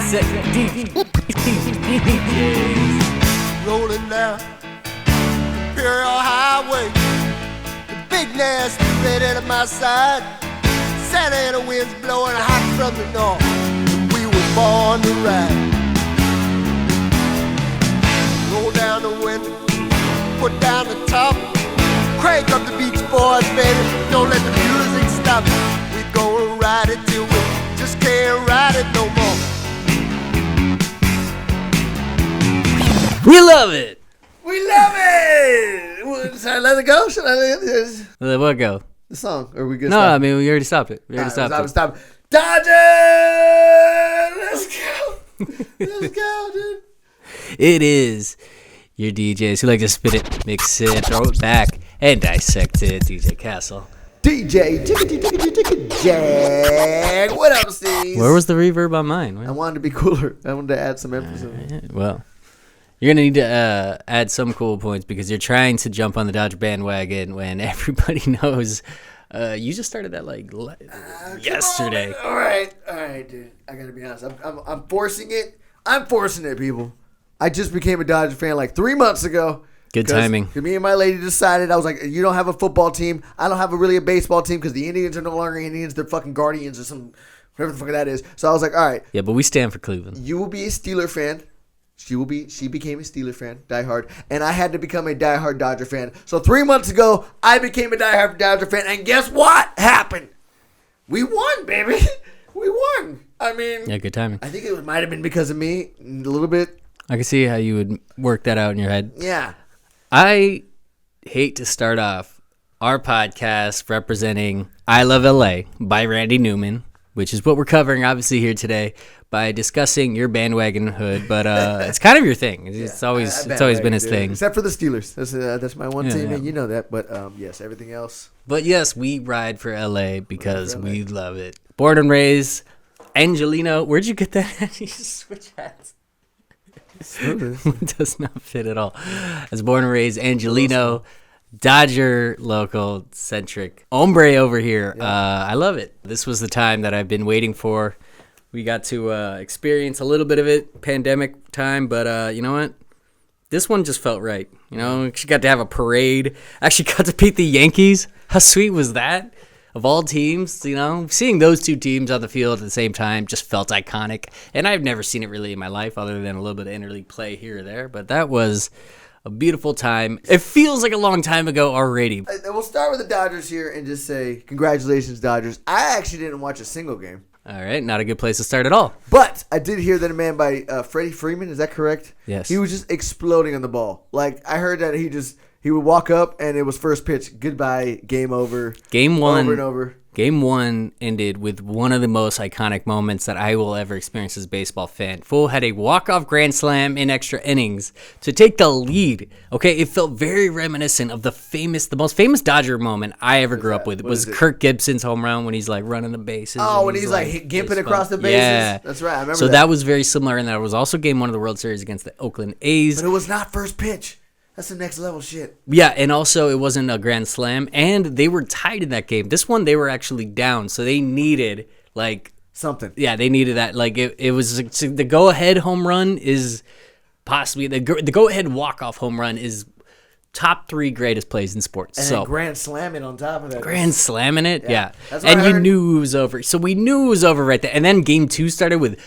Dissect DJs. Rolling down Imperial Highway, the big nasty red out of my side. Santa Ana winds blowing hot from the north, and we were born to ride. Roll down the window, put down the top, crank up the Beach Boys, baby. Don't let the music stop. We gonna ride it till we just can't ride it no more. We love it. We love it. Should I let it go? Should I let it? Let what go? The song? Or are we good? No, I mean we already stopped it. Stop. Dodgers! Let's go. Let's go, dude. It is your DJs who like to spit it, mix it, throw it back, and dissect it. DJ Castle. DJ Jag. What up, Steve? Where was the reverb on mine? I wanted to be cooler. I wanted to add some emphasis. Well, you're going to need to add some cool points because you're trying to jump on the Dodger bandwagon when everybody knows you just started that like yesterday. All right, dude. I got to be honest. I'm forcing it. I'm forcing it, people. I just became a Dodger fan like 3 months ago. Good timing. Because me and my lady decided, I was like, you don't have a football team. I don't have a baseball team because the Indians are no longer Indians. They're fucking Guardians or some, whatever the fuck that is. So I was like, all right. Yeah, but we stand for Cleveland. You will be a Steeler fan. She became a Steeler fan, diehard, and I had to become a diehard Dodger fan. So 3 months ago, I became a diehard Dodger fan, and guess what happened? We won, baby. We won. I mean, yeah, good timing. I think it might have been because of me, a little bit. I can see how you would work that out in your head. Yeah. I hate to start off our podcast representing I Love LA by Randy Newman, which is what we're covering obviously here today, by discussing your bandwagon hood, but it's kind of your thing. It's always been his thing. Except for the Steelers. That's my one team, and you know that. But yes, everything else. But yes, we ride for LA because we love it. Born and raised, Angelino. Where'd you get that? You just switch hats. It does not fit at all. I was born and raised Angelino, Dodger local centric hombre over here. Yeah. I love it. This was the time that I've been waiting for. We got to experience a little bit of it, pandemic time, but you know what? This one just felt right. You know, she got to have a parade. Actually got to beat the Yankees. How sweet was that? Of all teams, you know, seeing those two teams on the field at the same time just felt iconic. And I've never seen it really in my life other than a little bit of interleague play here or there. But that was a beautiful time. It feels like a long time ago already. We'll start with the Dodgers here and just say, congratulations, Dodgers. I actually didn't watch a single game. All right, not a good place to start at all. But I did hear that a man by Freddie Freeman, is that correct? Yes. He was just exploding on the ball. Like, I heard that he would walk up and it was first pitch, goodbye, game over. Game one. Over and over. Game one ended with one of the most iconic moments that I will ever experience as a baseball fan. Fool had a walk-off grand slam in extra innings to take the lead. Okay, it felt very reminiscent of the most famous Dodger moment I ever grew up with. It was Kirk Gibson's home run when he's like running the bases. Oh, when he's like gimping across the bases. Yeah. That's right, I remember that. So that was very similar, and that was also game one of the World Series against the Oakland A's. But it was not first pitch. That's the next level shit. Yeah, and also it wasn't a grand slam, and they were tied in that game. This one, they were actually down, so they needed, like... something. Yeah, they needed that. Like, it was... The go-ahead home run is possibly... The go-ahead walk-off home run is top 3 greatest plays in sports. And then grand slamming on top of that. Grand slamming it, yeah. And you knew it was over. So we knew it was over right there. And then game 2 started with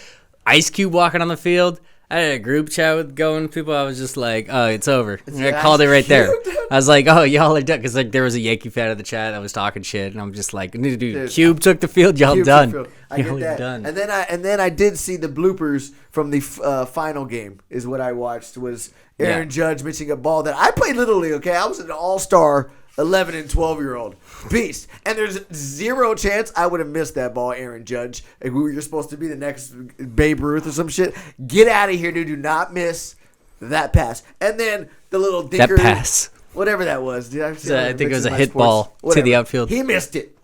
Ice Cube walking on the field. I had a group chat with going people. I was just like, oh, it's over. I called it right there. I was like, oh, y'all are done. Because like, there was a Yankee fan in the chat that was talking shit. And I'm just like, dude, Cube took the field. Y'all done. I get that. Done. And then I did see the bloopers from the final game is what I watched. Was Aaron Judge missing a ball that I played Little League, okay? I was an all-star 11 and 12-year-old beast. And there's zero chance I would have missed that ball, Aaron Judge. Like, you're supposed to be the next Babe Ruth or some shit. Get out of here, dude. Do not miss that pass. And then the little dinker. That pass. Whatever that was. Dude, I think it was a hit ball to the outfield. He missed it.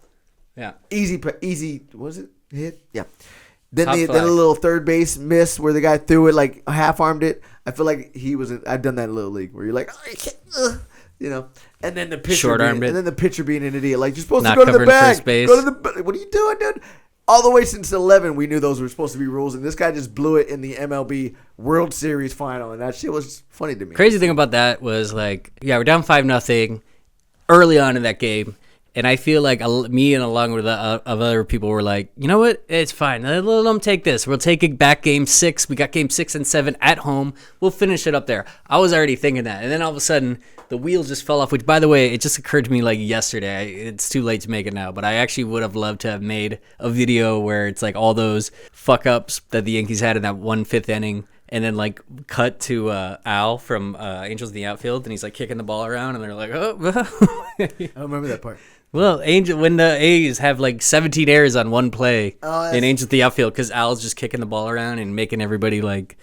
Yeah. Easy, was it? Hit? Yeah. Then the little third base miss where the guy threw it, like half-armed it. I feel like I've done that in Little League where you're like, oh, you can't, you know. And then the pitcher being an idiot. Like, you're supposed to go to the bag. Go to the. What are you doing, dude? all the way since 11, we knew those were supposed to be rules, and this guy just blew it in the MLB World Series final, and that shit was funny to me. Crazy thing about that was like, yeah, we're down 5-0 early on in that game, and I feel like me and along with other people were like, you know what, it's fine. Let them take this. We'll take it back game 6. We got game 6 and 7 at home. We'll finish it up there. I was already thinking that, and then all of a sudden the wheel just fell off. Which, by the way, it just occurred to me like yesterday. It's too late to make it now, but I actually would have loved to have made a video where it's like all those fuck ups that the Yankees had in that 1/5 inning. And then, like, cut to Al from Angels in the Outfield, and he's, like, kicking the ball around, and they're like, oh. I don't remember that part. Well, when the A's have, like, 17 errors on one play in Angels in the Outfield, because Al's just kicking the ball around and making everybody, like,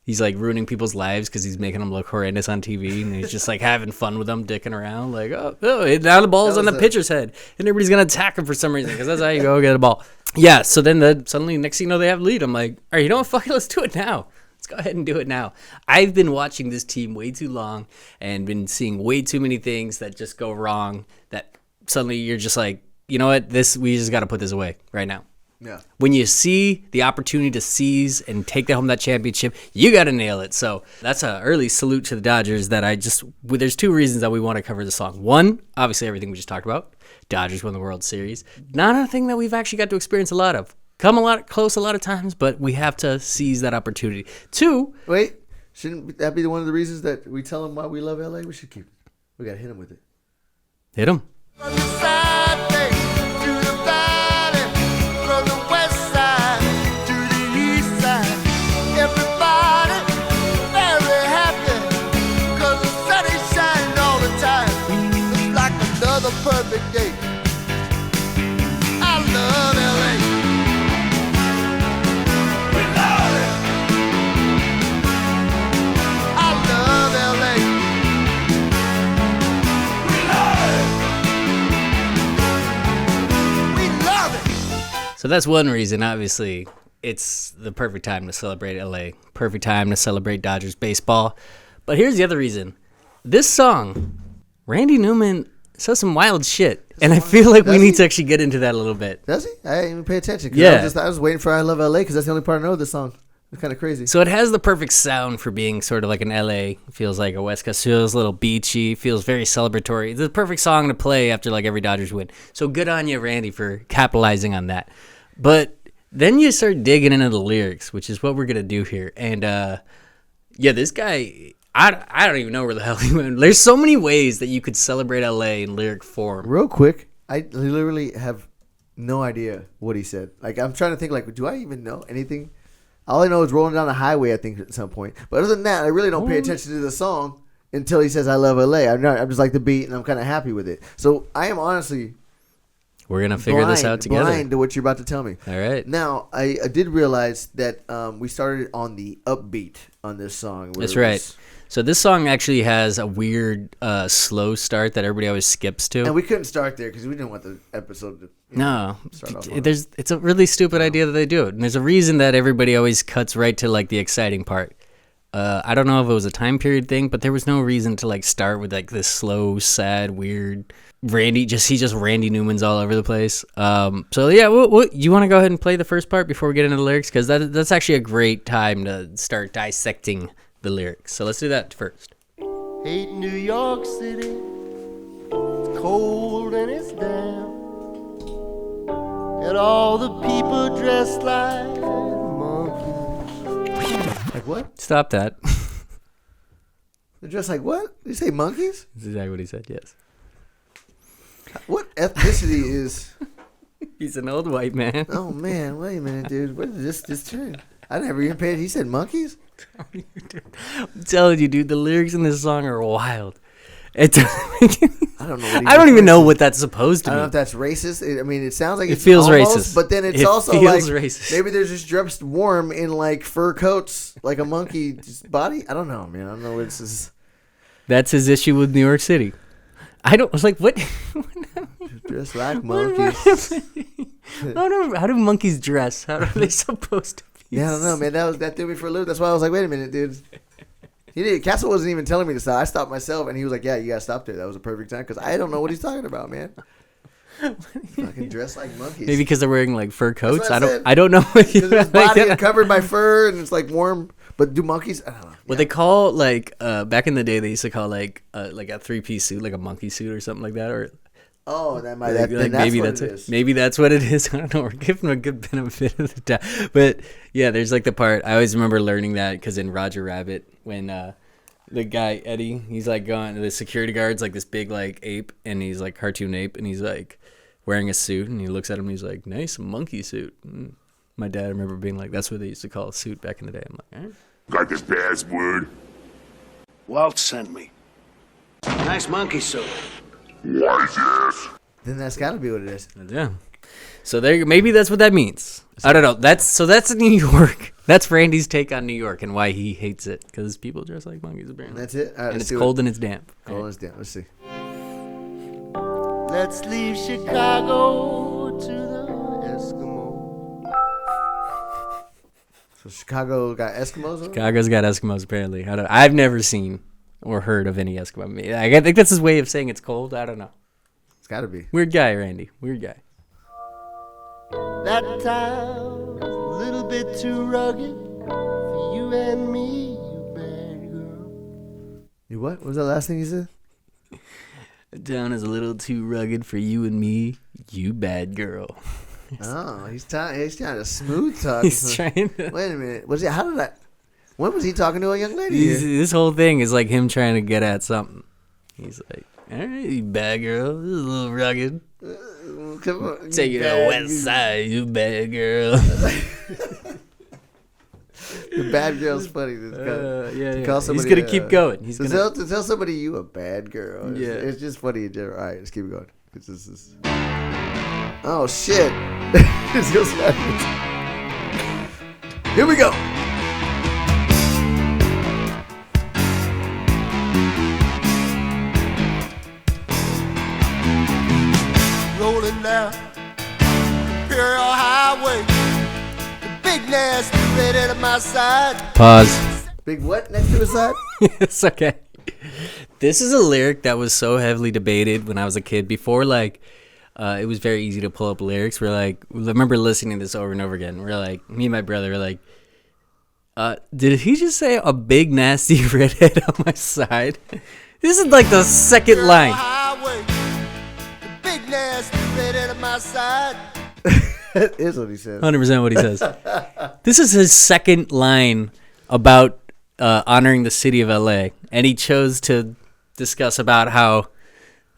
he's, like, ruining people's lives because he's making them look horrendous on TV, and he's just, like, having fun with them, dicking around, like, oh now the ball's on the pitcher's head, and everybody's going to attack him for some reason, because that's how you go get a ball. Yeah, so then suddenly, next thing you know, they have lead. I'm like, all right, you know what, fuck it, let's do it now. Let's go ahead and do it now. I've been watching this team way too long and been seeing way too many things that just go wrong that suddenly you're just like, you know what, we just got to put this away right now. Yeah. When you see the opportunity to seize and take home that championship, you got to nail it. So that's an early salute to the Dodgers that there's 2 reasons that we want to cover the song. One, obviously everything we just talked about. Dodgers won the World Series. Not a thing that we've actually got to experience a lot of. Come close a lot of times, but we have to seize that opportunity. 2. Wait, shouldn't that be one of the reasons that we tell him why we love LA? We should keep it. We got to hit him with it. Hit him. From the side bay to the valley, from the west side to the east side, everybody very happy, 'cause the sun is shining all the time. It's like another perfect day. I love LA. So that's one reason, obviously. It's the perfect time to celebrate LA. Perfect time to celebrate Dodgers baseball. But here's the other reason. This song, Randy Newman says some wild shit. And I feel like we need to actually get into that a little bit. Does he? I didn't even pay attention. Yeah. I was waiting for I Love LA because that's the only part I know of this song. It's kind of crazy. So it has the perfect sound for being sort of like an LA. Feels like a West Coast. Feels a little beachy. Feels very celebratory. It's the perfect song to play after like every Dodgers win. So good on you, Randy, for capitalizing on that. But then you start digging into the lyrics, which is what we're going to do here. And, yeah, this guy, I don't even know where the hell he went. There's so many ways that you could celebrate LA in lyric form. Real quick, I literally have no idea what he said. Like, I'm trying to think, like, do I even know anything? All I know is rolling down the highway, I think, at some point. But other than that, I really don't pay attention to the song until he says, I love LA. I'm just like the beat, and I'm kind of happy with it. So I am honestly... We're going to figure this out together. Blind to what you're about to tell me. All right. Now, I did realize that we started on the upbeat on this song. That's right. So this song actually has a weird slow start that everybody always skips to. And we couldn't start there because we didn't want the episode to start off on it's a really stupid idea that they do it. And there's a reason that everybody always cuts right to like the exciting part. I don't know if it was a time period thing, but there was no reason to like start with like this slow, sad, weird... Randy Newman's all over the place. So yeah, you want to go ahead and play the first part before we get into the lyrics? Because that's actually a great time to start dissecting the lyrics. So let's do that first. Hate New York City. It's cold and it's damp. And all the people dressed like monkeys. Like what? Stop that. They're dressed like what? Did you say monkeys? That's exactly what he said, yes. What ethnicity is... He's an old white man. Oh, man. Wait a minute, dude. Where did this turn? I never even paid... He said monkeys? I'm telling you, dude. The lyrics in this song are wild. I don't know. I don't even know what that's supposed to be. I don't know if that's racist. I mean, it sounds like it feels almost, racist. But then it's it also feels like... racist. Maybe they're just dressed warm in, like, fur coats, like a monkey's body. I don't know, man. I don't know what this is. That's his issue with New York City. I was like, what? Just like monkeys. How do monkeys dress? How are they supposed to be? Yeah, I don't know, man. That threw me for a loop. That's why I was like, wait a minute, dude. Castle wasn't even telling me to stop. I stopped myself, and he was like, yeah, you got to stop there. That was a perfect time, because I don't know what he's talking about, man. Fucking dress like monkeys. Maybe because they're wearing like fur coats. what I said. I don't know. Because his body is covered by fur and it's like warm. But do monkeys? I don't know. What they call like back in the day, they used to call like a 3-piece suit, like a monkey suit or something like that, or That might. like, That's maybe what that's it it. is. Maybe that's what it is. I don't know. We're giving them a good benefit of the doubt. But yeah, there's like the part I always remember learning that because in Roger Rabbit when the guy Eddie, he's like going, the security guard's like this big like ape, and he's like cartoon ape, and he's like wearing a suit, and he looks at him, and he's like, nice monkey suit. And my dad, I remember being like, that's what they used to call a suit back in the day. I'm like, all right. Got the password? Walt sent me. Nice monkey suit. Why this? Then that's got to be what it is. Yeah. So there, maybe that's what that means. I don't know. That's New York. That's Randy's take on New York and why he hates it, because people dress like monkeys apparently. That's it. All right, And let's it's see cold and it's damp. Cold and it's damp. Let's see. Let's leave Chicago to the Eskimo. So Chicago got Eskimos on it? Chicago's got Eskimos apparently. I've never seen or heard of any Eskimo. I think that's his way of saying it's cold. I don't know. It's got to be. Weird guy, Randy. Weird guy. That town's a little bit too rugged for you and me, you bad girl. You what? What was that last thing you said? The town is a little too rugged for you and me, you bad girl. Oh, he's trying to smooth talk. He's trying to. Wait a minute. When was he talking to a young lady? This whole thing is like him trying to get at something. He's like, all right, you bad girl. This is a little rugged. Come on, Take you to the west side, you bad girl. The bad girl's funny. Yeah. Call He's somebody, going to keep going. He's So gonna... to tell somebody you a bad girl. Yeah. It's just funny in general. All right, let's keep going. This is... Oh, shit. Here we go. Rolling down Imperial Highway, the big nasty redhead at my side. Pause. Big what next to his side? It's okay. This is a lyric that was so heavily debated when I was a kid. Before, like, it was very easy to pull up lyrics. We're like, I remember listening to this over and over again. We're like, me and my brother were like, did he just say a big nasty redhead on my side? This is like the second line. Highway, the big nasty redhead at my side. That is what he says. 100% what he says. This is his second line about honoring the city of LA, and he chose to discuss about how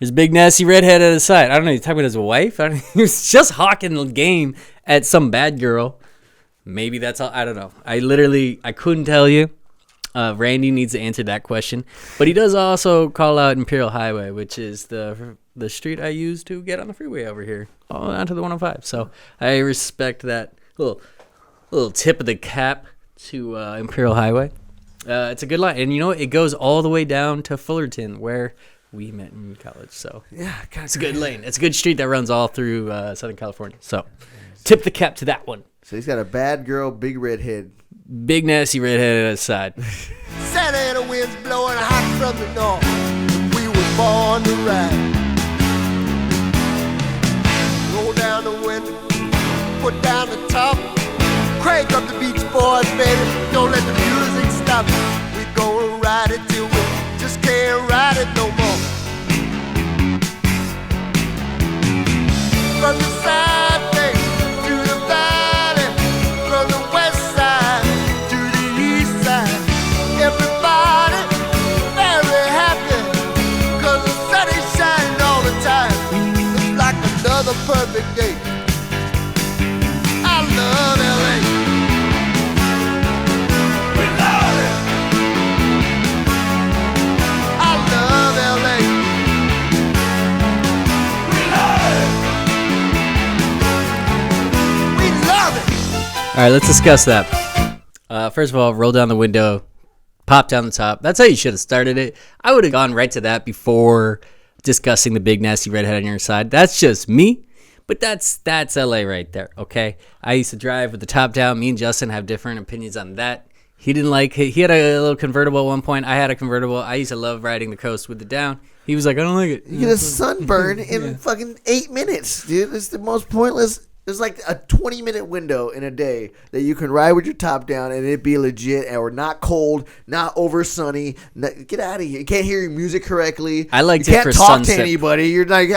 there's a big nasty redhead at his side. I don't know, he's talking about his wife. He was just hawking the game at some bad girl. Maybe that's all. I don't know. I couldn't tell you. Randy needs to answer that question, but he does also call out Imperial Highway, which is the street I use to get on the freeway over here, onto the 105. So I respect that little tip of the cap to Imperial Highway. It's a good line, and you know it goes all the way down to Fullerton, where we met in college. So Yeah, it's a good lane. It's a good street that runs all through Southern California. So tip the cap to that one. So he's got a bad girl, big red head. Big nasty redhead at his side. Santa Ana winds blowing hot from the north. We were born to ride. Roll down the window, put down the top, crank up the Beach Boys, baby. Don't let the music stop. We gonna ride it till we just can't ride it no more. From the side bay to the valley, from the west side to the east side, everybody very happy, 'cause the sun is shining all the time. It's like another perfect day. I love LA. We love it. I love LA. We love it. We love it. All right, let's discuss that. First of all, roll down the window, pop down the top. That's how you should have started it. I would have gone right to that before discussing the big nasty redhead on your side. That's just me, but that's LA right there, okay? I used to drive with the top down. Me and Justin have different opinions on that. He didn't like. He had a little convertible at one point. I had a convertible. I used to love riding the coast with it down. He was like, I don't like it. You get a sunburn in fucking 8 minutes, dude. It's the most pointless. There's like a 20-minute window in a day that you can ride with your top down and it be legit or not cold, not over sunny. Get out of here. You can't hear your music correctly. I liked you it for can't talk sunset. to anybody. You're like,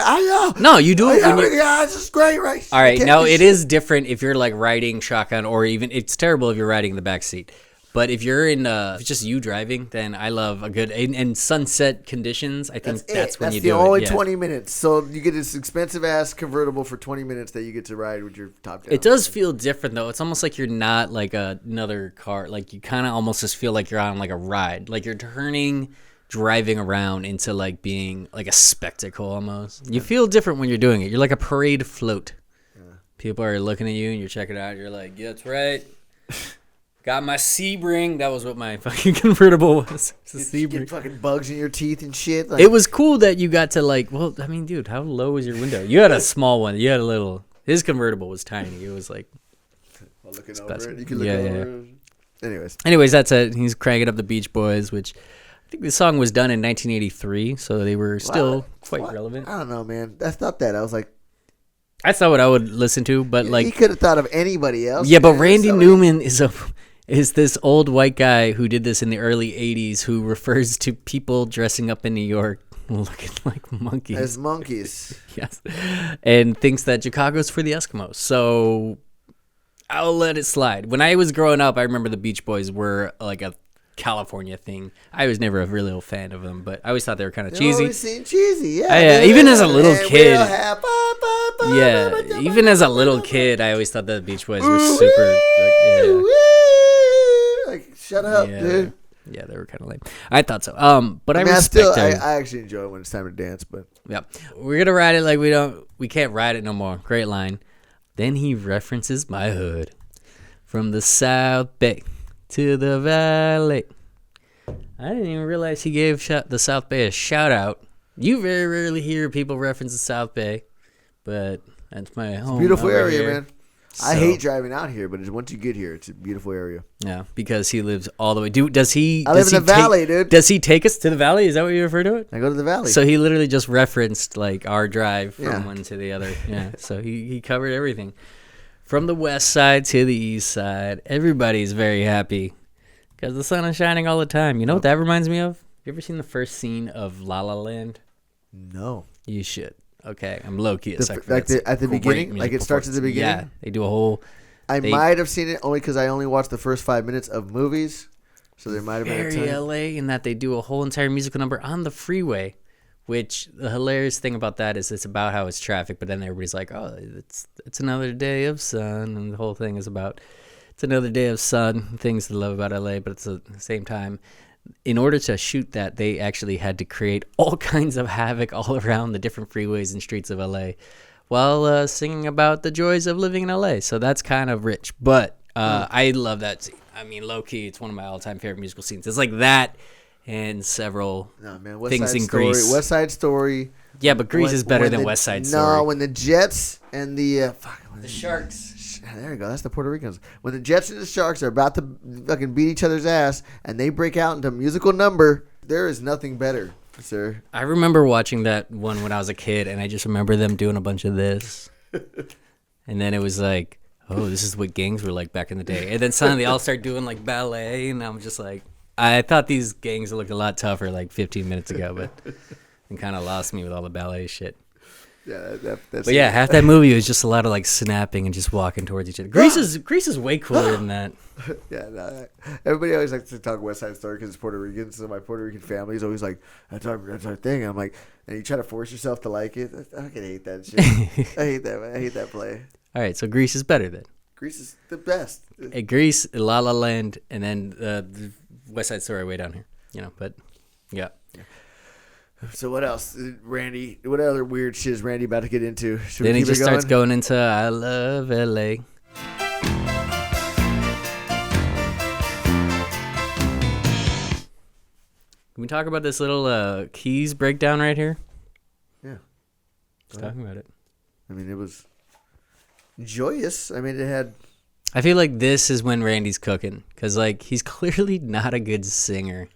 No, you do it when you're... Yeah, this is great, right? All right, now it is different if you're like riding shotgun or even... It's terrible if you're riding in the back seat. But if you're in, if it's just you driving, then I love a good and sunset conditions. I think that's when you do it. That's the only yeah. 20 minutes. So you get this expensive ass convertible for 20 minutes that you get to ride with your top down. It does feel different though. It's almost like you're not like another car. Like you kind of almost just feel like you're on like a ride. Like you're driving around into like being like a spectacle almost. You feel different when you're doing it. You're like a parade float. Yeah. People are looking at you and you're checking it out. You're like, yeah, that's right. Got my Sebring. That was what my fucking convertible was. You get fucking bugs in your teeth and shit. It was cool that you got to like. Well, I mean, dude, how low was your window? You had a small one. You had a little. His convertible was tiny. It was like. Looking over it. You can look over it. Anyways, that's it. He's cranking up the Beach Boys, which I think the song was done in 1983, so they were still quite relevant. I don't know, man. I thought that. I was like. That's not what I would listen to, but like. He could have thought of anybody else. Yeah, but Randy Newman is this old white guy who did this in the early 80s who refers to people dressing up in New York looking like monkeys. As monkeys. Yes. And thinks that Chicago's for the Eskimos. So I'll let it slide. When I was growing up, I remember the Beach Boys were like a California thing. I was never a real fan of them, but I always thought they were kind of cheesy. Always seemed cheesy, yeah. Yeah, even as a little kid. Yeah, even as a little kid, I always thought that the Beach Boys were super. Shut up, dude. Yeah, they were kind of lame. I thought so. But I respect I actually enjoy it when it's time to dance, but yeah, we're gonna ride it like we can't ride it no more. Great line. Then he references my hood, from the South Bay to the Valley. I didn't even realize he gave the South Bay a shout out. You very rarely hear people reference the South Bay, but that's my home. It's a beautiful area, here. man. I hate driving out here, but once you get here, it's a beautiful area. Yeah, because he lives all the way. Does he? I live in the valley, dude. Does he take us to the valley? Is that what you refer to it? I go to the valley. So he literally just referenced like our drive from one to the other. Yeah. So he covered everything from the west side to the east side. Everybody's very happy because the sun is shining all the time. You know what that reminds me of? You ever seen the first scene of La La Land? No. You should. Okay, I'm low key. At the beginning, like it starts at the beginning. Yeah, they do a whole. I might have seen it only because I only watched the first 5 minutes of movies, so there might have been a time. Very LA in that they do a whole entire musical number on the freeway, which the hilarious thing about that is it's about how it's traffic, but then everybody's like, oh, it's another day of sun, and the whole thing is about it's another day of sun, things to love about LA, but it's at the same time. In order to shoot that, they actually had to create all kinds of havoc all around the different freeways and streets of LA while singing about the joys of living in LA. So that's kind of rich. But I love that scene. I mean, low-key, it's one of my all-time favorite musical scenes. It's like that and several things in Greece. West Side Story. Yeah, but Greece is better than West Side Story. No, when the Jets and the Sharks. There you go. That's the Puerto Ricans. When the Jets and the Sharks are about to fucking beat each other's ass and they break out into a musical number, there is nothing better, sir. I remember watching that one when I was a kid, and I just remember them doing a bunch of this. And then it was like, oh, this is what gangs were like back in the day. And then suddenly they all start doing like ballet, and I'm just like, I thought these gangs looked a lot tougher like 15 minutes ago, but it kind of lost me with all the ballet shit. Yeah, that's but yeah, half that movie was just a lot of like snapping and just walking towards each other. Greece is way cooler than that. Yeah, no, everybody always likes to talk West Side Story because it's Puerto Rican. So my Puerto Rican family is always like, that's our thing. And I'm like, and you try to force yourself to like it. I fucking hate that shit. I hate that. I hate that play. All right, so Greece is better then. Greece is the best. Greece, La La Land, and then the West Side Story way down here. You know, but yeah. So what else, Randy? What other weird shit is Randy about to get into? Then he just starts going into I love LA. Can we talk about this little keys breakdown right here? Yeah. Just talking about it. I mean, it was joyous. I mean, it had I feel like this is when Randy's cooking, because like he's clearly not a good singer,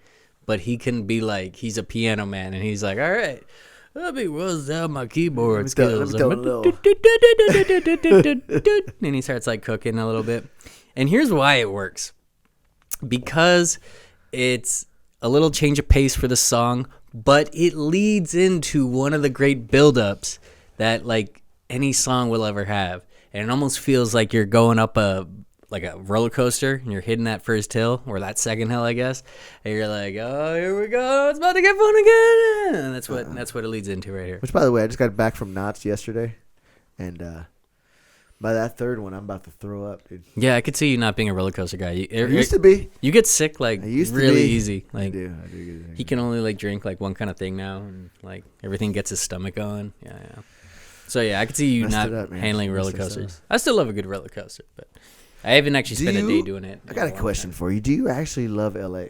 but he can be like, he's a piano man, and he's like, all right, let me run down my keyboard skills. And he starts like cooking a little bit. And here's why it works. Because it's a little change of pace for the song, but it leads into one of the great buildups that like any song will ever have. And it almost feels like you're going up a roller coaster and you're hitting that first hill or that second hill, I guess. And you're like, oh, here we go. It's about to get fun again. And that's what it leads into right here. Which, by the way, I just got back from Knott's yesterday. And by that third one, I'm about to throw up, dude. Yeah, I could see you not being a roller coaster guy. I used to be. You get sick like really easy. Like I do get sick. he can only like drink like one kind of thing now, and like everything gets his stomach going. Yeah. So yeah, I could see you not handling roller coasters. I still love a good roller coaster, but I haven't actually spent a day doing it. I got a question for you. Do you actually love LA?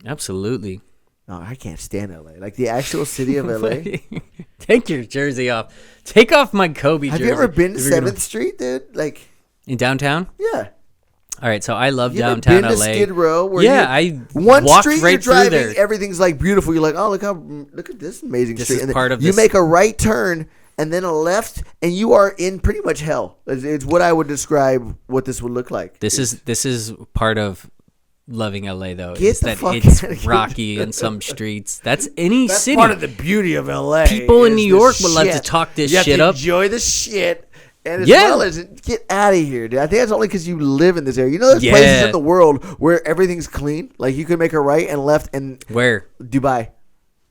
Absolutely. No, I can't stand LA. Like the actual city of LA. Take your jersey off. Take off my Kobe jersey. Have you ever been to 7th Street, dude? Like in downtown? Yeah. All right, so I love you downtown been LA. To Skid Row, where I one walked street right you're driving, through there. Everything's like beautiful. You're like, oh, look at this amazing This street. is And then part of you this. make a right turn and then a left, and you are in pretty much hell. It's what I would describe what this would look like. This is part of loving LA though. Get is the that fuck it's outta here. rocky in some streets. That's any That's city. part of the beauty of LA. People in is New the York would love to shit. talk this you have shit to up. Enjoy the shit. And as Yeah. well as get out of here, dude. I think that's only because you live in this area. You know, there's places in the world where everything's clean. Like you can make a right and left and Where? Dubai.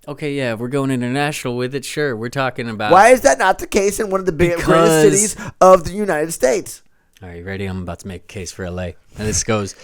Okay, yeah, if we're going international with it. Sure, we're talking about. Why is that not the case in one of the greatest cities of the United States? All right, ready? I'm about to make a case for LA. And this goes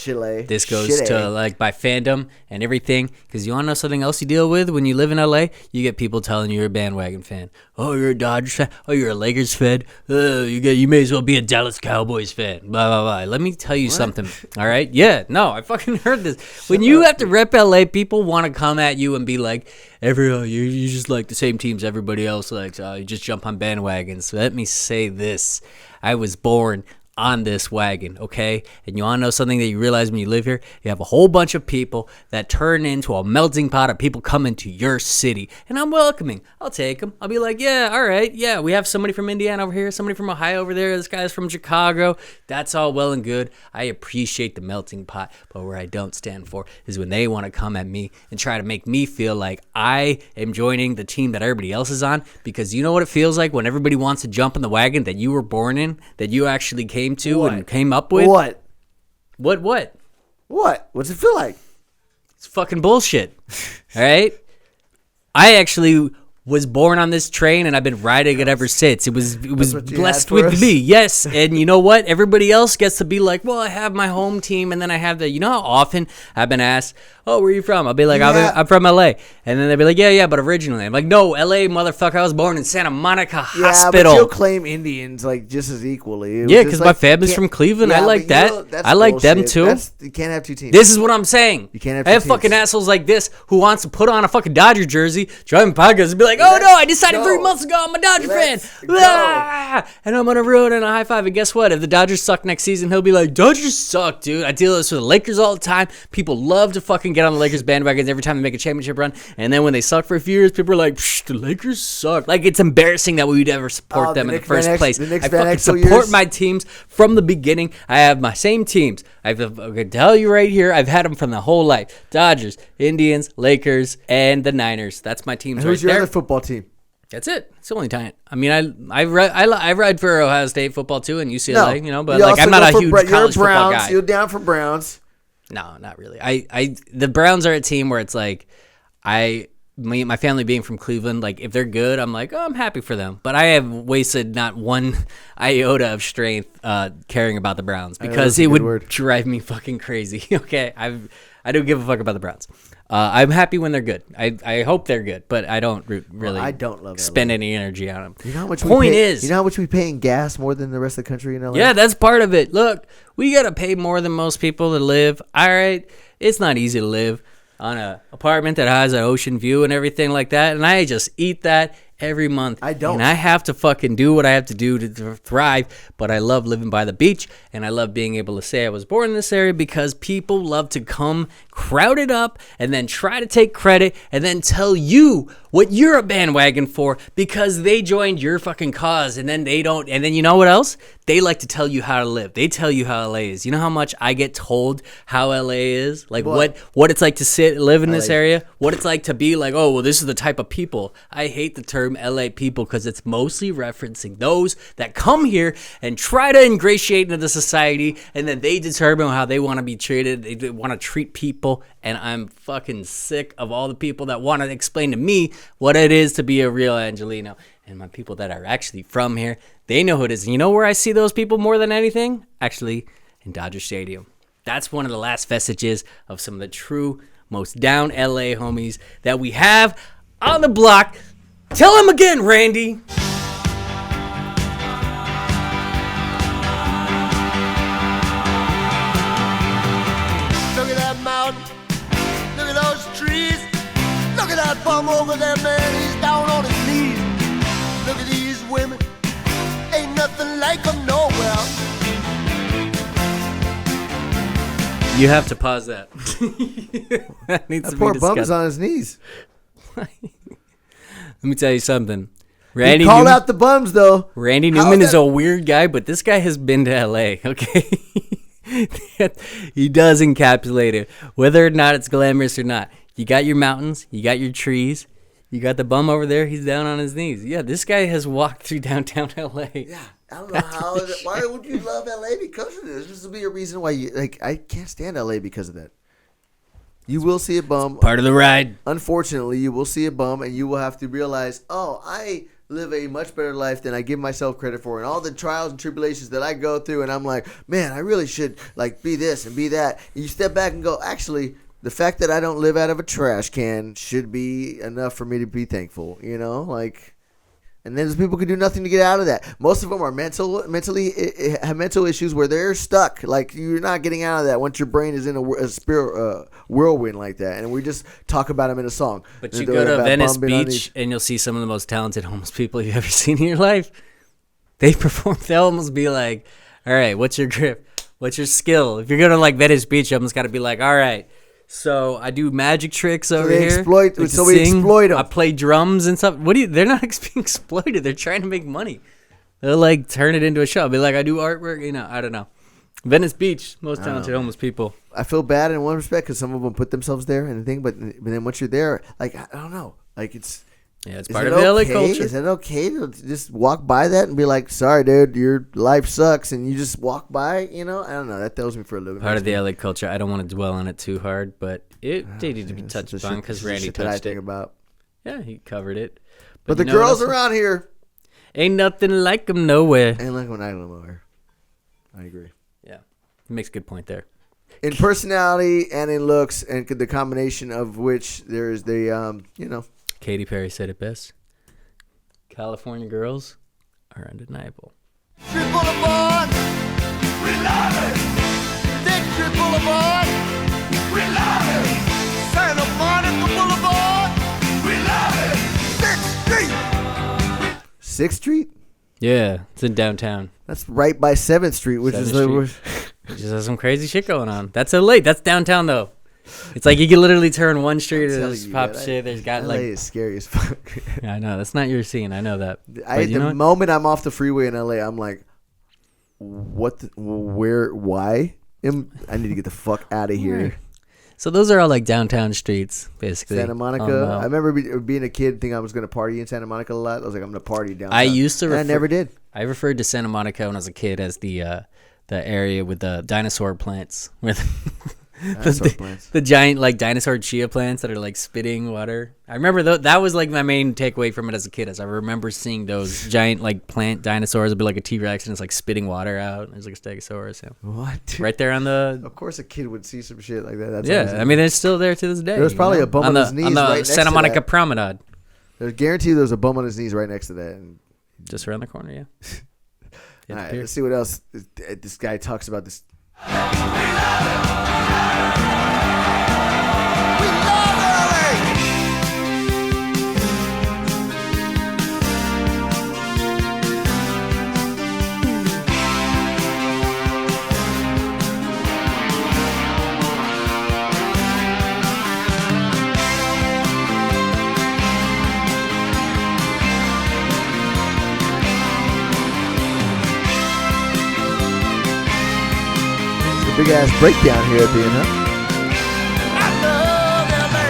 Chile. to like by fandom and everything. Because you want to know something else you deal with when you live in LA? You get people telling you you're a Bandwagon fan. Oh, you're a Dodgers fan. Oh, you're a Lakers fan. You may as well be a Dallas Cowboys fan. Blah, blah, blah. Let me tell you something. All right? Yeah, no, I fucking heard this. When you have to rep LA, people want to come at you and be like, you just like the same teams everybody else likes. You just jump on bandwagons. So let me say this. I was born on this wagon, okay? And you want to know something that you realize when you live here? You have a whole bunch of people that turn into a melting pot of people coming to your city. And I'm welcoming. I'll take them. I'll be like, yeah, all right. Yeah, we have somebody from Indiana over here, somebody from Ohio over there. This guy's from Chicago. That's all well and good. I appreciate the melting pot. But where I don't stand for is when they want to come at me and try to make me feel like I am joining the team that everybody else is on. Because you know what it feels like when everybody wants to jump in the wagon that you were born in, that you actually came to and came up with? What? What? What's it feel like? It's fucking bullshit. All right? I actually was born on this train and I've been riding it ever since. It was blessed with me. Yes. And you know what? Everybody else gets to be like, well, I have my home team and then I have you know how often I've been asked, oh, where are you from? I'll be like, I'm from LA. And then they'll be like, yeah, but originally. I'm like, no, LA, motherfucker. I was born in Santa Monica Hospital. But you'll claim Indians like just as equally. Yeah, because my family's from Cleveland. I like that. I like them too. You can't have two teams. This is what I'm saying. You can't have I have two fucking teams. assholes like this who wants to put on a fucking Dodger jersey, driving podcasts, and be like, oh no, I decided 3 months ago I'm a Dodger fan. Ah! And I'm going to ruin it in a high five. And guess what? If the Dodgers suck next season, he'll be like, Dodgers suck, dude. I deal with this with the Lakers all the time. People love to fucking get on the Lakers bandwagons every time they make a championship run. And then when they suck for a few years, people are like, the Lakers suck. Like, it's embarrassing that we would ever support them in the first place. I fucking support my teams from the beginning. I have my same teams. I can tell you right here, I've had them from the whole life. Dodgers, Indians, Lakers, and the Niners. That's my teams right there. Who's your other football team? That's it. It's the only time. I mean, I ride for Ohio State football too and UCLA, No. but You like also I'm not go a for huge you're college football Browns. guy. You're down for Browns. No, not really. The Browns are a team where it's like my family being from Cleveland, like if they're good, I'm like, oh, I'm happy for them. But I have wasted not one iota of strength caring about the Browns because it would drive me fucking crazy. Okay, I don't give a fuck about the Browns. I'm happy when they're good. I hope they're good, but I don't really. I don't love spend any energy on them. You know how much Point we pay, is, you know how much we pay in gas more than the rest of the country in LA? Yeah, that's part of it. Look, we gotta pay more than most people to live. All right, it's not easy to live on an apartment that has an ocean view and everything like that, and I just eat that every month. I don't. And I have to fucking do what I have to do to thrive, but I love living by the beach, and I love being able to say I was born in this area because people love to come crowd it up and then try to take credit and then tell you what you're a bandwagon for because they joined your fucking cause, and then they don't. And then you know what else? They like to tell you how to live. They tell you how LA is. You know how much I get told how LA is? Like what it's like to live in this area? What it's like to be like, oh, well, this is the type of people. I hate the term LA people because it's mostly referencing those that come here and try to ingratiate into the society, and then they determine how they want to be treated. They want to treat people, and I'm fucking sick of all the people that want to explain to me what it is to be a real Angelino. And my people that are actually from here, they know who it is. And you know where I see those people more than anything? Actually, in Dodger Stadium. That's one of the last vestiges of some of the true, most down LA homies that we have on the block. Tell him again, Randy. Look at that mountain. Look at those trees. Look at that bum over there, man. He's down on his knees. Look at these women. Ain't nothing like them nowhere. You have to pause that. That needs to be Poor discussed. bum is on his knees. Let me tell you something. Randy He called Newman, out the bums, though. Randy How Newman is is that- a weird guy, but this guy has been to LA, okay? He does encapsulate it, whether or not it's glamorous or not. You got your mountains, you got your trees, you got the bum over there, he's down on his knees. Yeah, this guy has walked through downtown LA. Yeah, I don't know how. Why would you love LA because of this? This will be a reason why you like. I can't stand LA because of that. You will see a bum. Part of the ride. Unfortunately, you will see a bum, and you will have to realize, oh, I live a much better life than I give myself credit for, and all the trials and tribulations that I go through, and I'm like, man, I really should like be this and be that. And you step back and go, actually, the fact that I don't live out of a trash can should be enough for me to be thankful, you know, like. And then people can do nothing to get out of that. Most of them are mentally have mental issues where they're stuck. Like you're not getting out of that once your brain is in a spirit whirlwind like that. And we just talk about them in a song. But you go to Venice Beach and you'll see some of the most talented homeless people you've ever seen in your life. They perform. They'll almost be like, all right, what's your grip? What's your skill? If you're going to like Venice Beach, you almost got to be like, all right. So I do magic tricks over here. We exploit them. I play drums and stuff. They're not being exploited. They're trying to make money. They'll like turn it into a show. I'll be like, I do artwork. You know, I don't know. Venice Beach, most talented homeless people. I feel bad in one respect because some of them put themselves there and the thing, but then once you're there, like I don't know, like it's part of the LA culture. Is it okay to just walk by that and be like, sorry, dude, your life sucks, and you just walk by? You know, I don't know. That thrills me for a little bit. Part of the LA culture. I don't want to dwell on it too hard, but it needed to be touched on because Randy touched it. Yeah, he covered it. But the girls around here ain't nothing like them nowhere. Ain't like when I go nowhere. I agree. Yeah, he makes a good point there. In personality and in looks, and the combination of which there is the Katy Perry said it best. California girls are undeniable. Street Boulevard, we love it. District Boulevard, we love it. Santa Monica Boulevard, we love it. 6th Street. Yeah, it's in downtown. That's right by 7th Street, which is the. It just has some crazy shit going on. That's LA. That's downtown though. It's like you can literally turn one street and just pop shit. There's got LA like is scary as fuck. Yeah, I know that's not your scene. I know that. The moment I'm off the freeway in LA, I'm like, what? Why? I need to get the fuck out of here. So those are all like downtown streets, basically. Santa Monica. I remember being a kid, thinking I was going to party in Santa Monica a lot. I was like, I'm going to party downtown. I used to. I never did. I referred to Santa Monica when I was a kid as the area with the dinosaur plants, with the giant like dinosaur chia plants that are like spitting water. I remember that was like my main takeaway from it as a kid. As I remember seeing those giant like plant dinosaurs, it'd be like a T-Rex and it's like spitting water out. There's like a stegosaurus. Yeah. What? Right there on the. Of course, a kid would see some shit like that. That's yeah, amazing. I mean, it's still there to this day. There was probably a bum on his knees on the right next Santa to Monica that. Promenade. There's guaranteed there's a bum on his knees right next to that. And just around the corner, yeah. all right, let's see what else this guy talks about. This. big ass breakdown here at the end, huh? I love LA.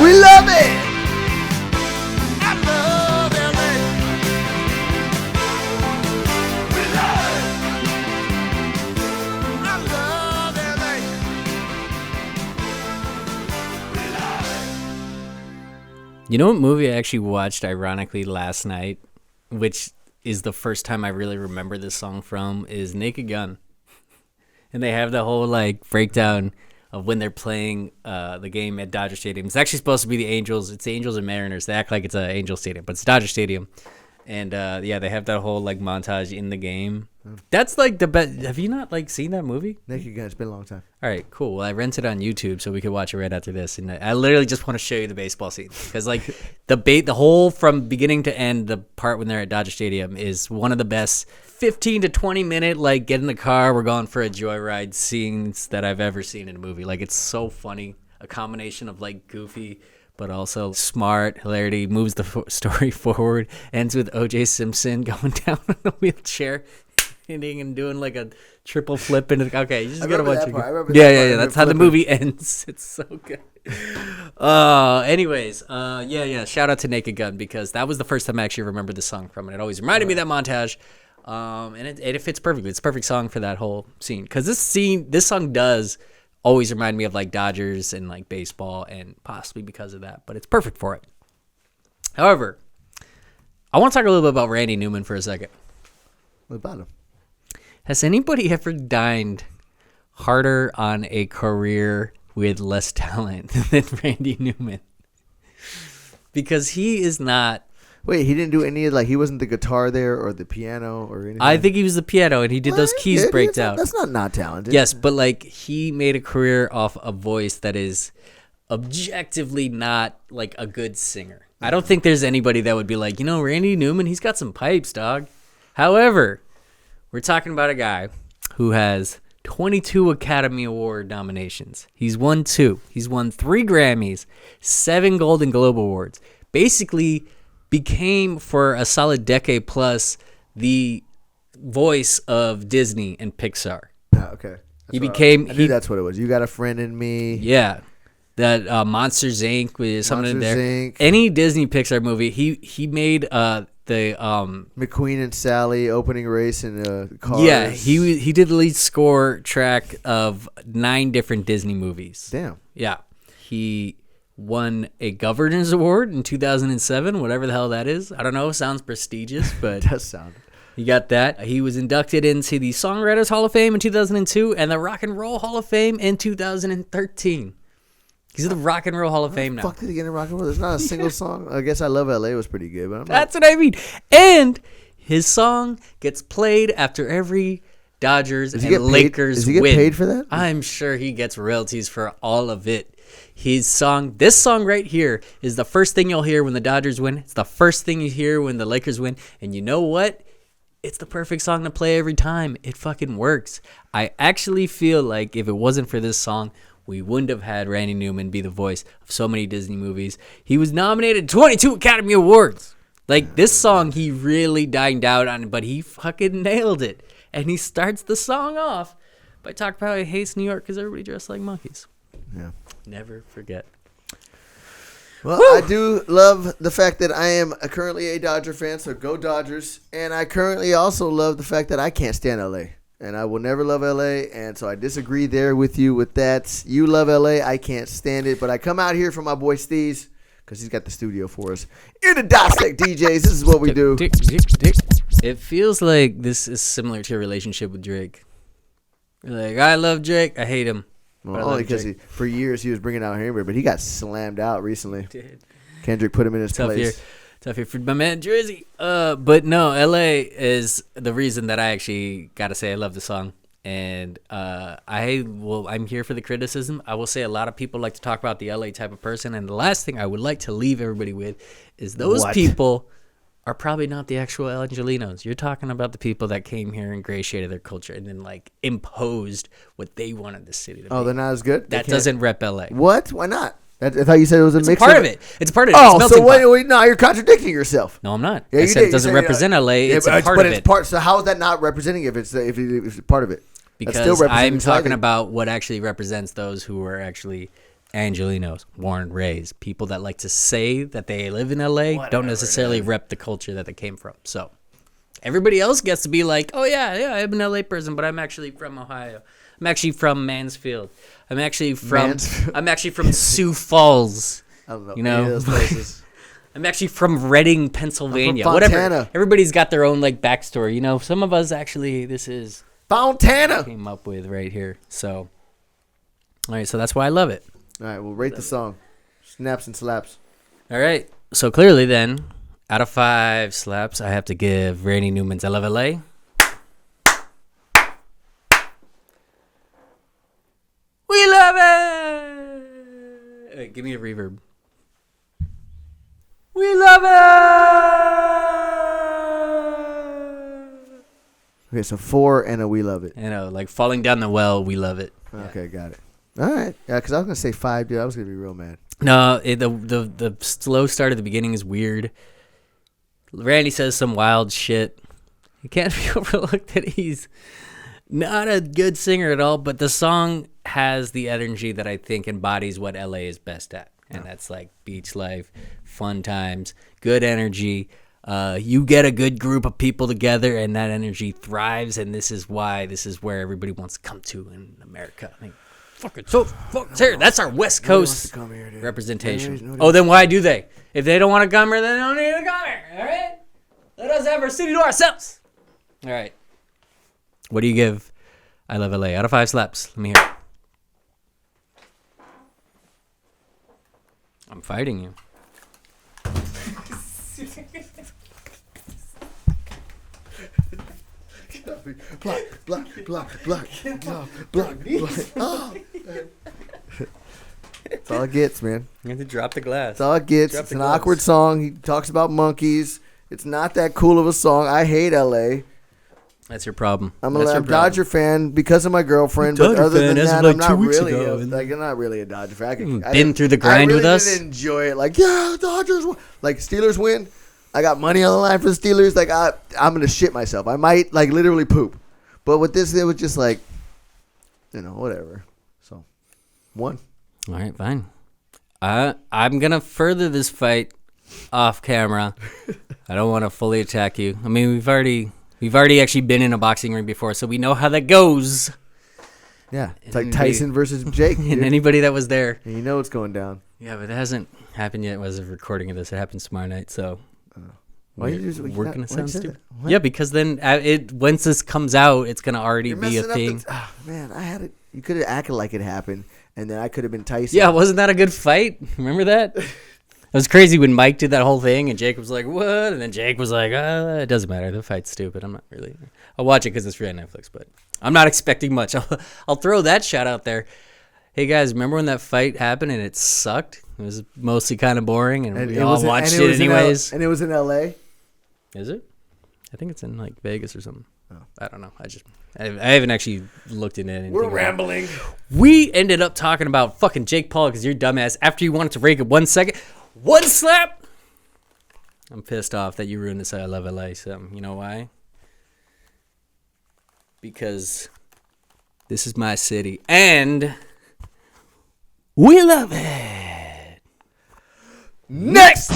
We love it. I love LA. We love it. I love LA. We love it. You know what movie I actually watched ironically last night, which is the first time I really remember this song from, is Naked Gun. And they have the whole like breakdown of when they're playing the game at Dodger Stadium. It's actually supposed to be the Angels. It's the Angels and Mariners. They act like it's an Angel Stadium, but it's Dodger Stadium. And yeah, they have that whole like montage in the game. That's like the best. Have you not like seen that movie? Naked Gun. It's been a long time. All right, cool. Well, I rented it on YouTube so we could watch it right after this. And I literally just want to show you the baseball scene because like the whole from beginning to end, the part when they're at Dodger Stadium is one of the best 15 to 20 minute like get in the car, we're going for a joyride scenes that I've ever seen in a movie. Like it's so funny, a combination of like goofy but also smart hilarity, moves the story forward, ends with O.J. Simpson going down in a wheelchair, hitting and doing like a triple flip. And okay, you just gotta watch it. Yeah. That's how the movie ends. It's so good. Anyways, yeah. Shout out to Naked Gun because that was the first time I actually remembered the song from it. It always reminded me of that montage. And it fits perfectly. It's a perfect song for that whole scene because this song does always remind me of like Dodgers and like baseball, and possibly because of that, but it's perfect for it. However, I want to talk a little bit about Randy Newman for a second. What about him? Has anybody ever dined harder on a career with less talent than Randy Newman? Because he is not. Wait, he didn't do any of, like, he wasn't the guitar there or the piano or anything? I think he was the piano, and he did those keys breaks out. That's not talented. Yes, but, like, he made a career off a voice that is objectively not, like, a good singer. I don't think there's anybody that would be like, Randy Newman, he's got some pipes, dog. However, we're talking about a guy who has 22 Academy Award nominations. He's won 2. He's won 3 Grammys, 7 Golden Globe Awards. Basically became for a solid decade plus the voice of Disney and Pixar. Okay. I knew that's what it was. You Got a Friend in Me. Yeah. That Monsters Inc. with something in there. Inc. Any Disney Pixar movie, he made the McQueen and Sally opening race in Cars. Yeah, he did the lead score track of 9 different Disney movies. Damn. Yeah. He won a Governor's Award in 2007, whatever the hell that is. I don't know. Sounds prestigious, but It does sound. He got that. He was inducted into the Songwriters Hall of Fame in 2002 and the Rock and Roll Hall of Fame in 2013. He's in the Rock and Roll Hall of Fame now. Fuck did he get in Rock and Roll? There's not a single song. I guess I Love L.A. was pretty good, but That's what I mean. And his song gets played after every Dodgers and Lakers Does he get win. paid for that? I'm sure he gets royalties for all of it. This song right here is the first thing you'll hear when the Dodgers win. It's the first thing you hear when the Lakers win. And you know what? It's the perfect song to play every time. It fucking works. I actually feel like if it wasn't for this song, we wouldn't have had Randy Newman be the voice of so many Disney movies. He was nominated 22 Academy Awards. Like, this song, he really dined out on, but he fucking nailed it. And he starts the song off by talking about how he hates New York because everybody dressed like monkeys. Yeah. Never forget. Well, I do love the fact that I am currently a Dodger fan, so go Dodgers. And I currently also love the fact that I can't stand L.A. And I will never love L.A., and so I disagree there with you with that. You love L.A., I can't stand it. But I come out here for my boy Steez, because he's got the studio for us. In the Dissect DJs, this is what we do. It feels like this is similar to your relationship with Drake. You're like, I love Drake, I hate him. Well, only because for years he was bringing out Hammer, but he got slammed out recently. Kendrick put him in his place. Tough here for my man Drizzy. But no, LA is the reason that I actually gotta say I love the song. And I'm here for the criticism. I will say a lot of people like to talk about the LA type of person, and the last thing I would like to leave everybody with is those people are probably not the actual Angelinos. You're talking about the people that came here and ingratiated their culture and then like imposed what they wanted the city to be. Oh, they're not as good? That doesn't rep LA. What? Why not? I thought you said it was a It's mix a part of it. It's a part of it. Oh, It's a so melting pot. wait, no, you're contradicting yourself. No, I'm not. Yeah, I you said did. it doesn't You said, represent LA. It's yeah, a part but of it's it. part. So how is that not representing if it's part of it? That's still Because I'm representing talking slightly. about what actually represents those who are actually Angelinos, born, raised, people that like to say that they live in LA, don't necessarily rep the culture that they came from. So everybody else gets to be like, oh yeah, I'm an LA person, but I'm actually from Ohio. I'm actually from Mansfield. I'm actually from Sioux Falls. I don't know. You know? Any of those places. I'm actually from Reading, Pennsylvania. I'm from Whatever. Fontana. Everybody's got their own like backstory. You know, some of us actually this is Fontana. came up with right here. So all right, so that's why I love it. All right, we'll rate the song. Snaps and slaps. All right. So clearly then, out of 5 slaps, I have to give Randy Newman's I Love LA. We love it! Wait, give me a reverb. We love it! Okay, so 4 and a we love it. You know, like falling down the well, we love it. Okay, got it. All right. Yeah, because I was going to say 5, dude. I was going to be real mad. No, the slow start at the beginning is weird. Randy says some wild shit. It can't be overlooked that he's not a good singer at all, but the song has the energy that I think embodies what LA is best at. And that's like beach life, fun times, good energy. You get a good group of people together and that energy thrives. And this is where everybody wants to come to in America. I mean, fucking here. That's our West Coast representation. Oh, then why do they? If they don't want to come here, then they don't need to come here. All right? Let us have our city to ourselves. All right. What do you give I Love LA out of 5 slaps? Let me hear it. I'm fighting you. Block. Oh. That's all it gets, man. You have to drop the glass. That's all it gets. Drop It's the an gloves. awkward song. He talks about monkeys. It's not that cool of a song. I hate LA. That's your problem. I'm a That's your Dodger fan because of my girlfriend, but Dodger other fan than as of that, like I'm 2 not weeks really ago. I'm not really a Dodger fan. Been through the grind I really with us? didn't enjoy it. Like, yeah, Dodgers win. Like, Steelers win. I got money on the line for the Steelers. Like, I'm gonna shit myself. I might like literally poop. But with this, it was just like, whatever. So, 1. All right, fine. I'm gonna further this fight off camera. I don't want to fully attack you. I mean, we've already actually been in a boxing ring before, so we know how that goes. Yeah, it's like Tyson versus Jake. And dude. anybody that was there. And you know what's going down. Yeah, but it hasn't happened yet as of recording of this. It happens tomorrow night, so Why we're gonna why you sound say stupid. that? What? Yeah, because then once this comes out, it's gonna already You're be a messing up thing. Man, I had it. You could have acted like it happened, and then I could have been Tyson. Yeah, wasn't that a good fight? Remember that? It was crazy when Mike did that whole thing, and Jake was like, "What?" And then Jake was like, "It doesn't matter. The fight's stupid. I'm not really. I'll watch it because it's free on Netflix, but I'm not expecting much." I'll throw that shot out there. Hey guys, remember when that fight happened and it sucked? It was mostly kind of boring, and we all watched it anyways. And it was in L.A. Is it? I think it's in like Vegas or something. I don't know. I haven't actually looked into anything. We're rambling. We ended up talking about fucking Jake Paul because you're dumbass. After you wanted to rake it 1 second, 1 slap. I'm pissed off that you ruined this I Love LA. So you know why? Because this is my city and we love it. Next.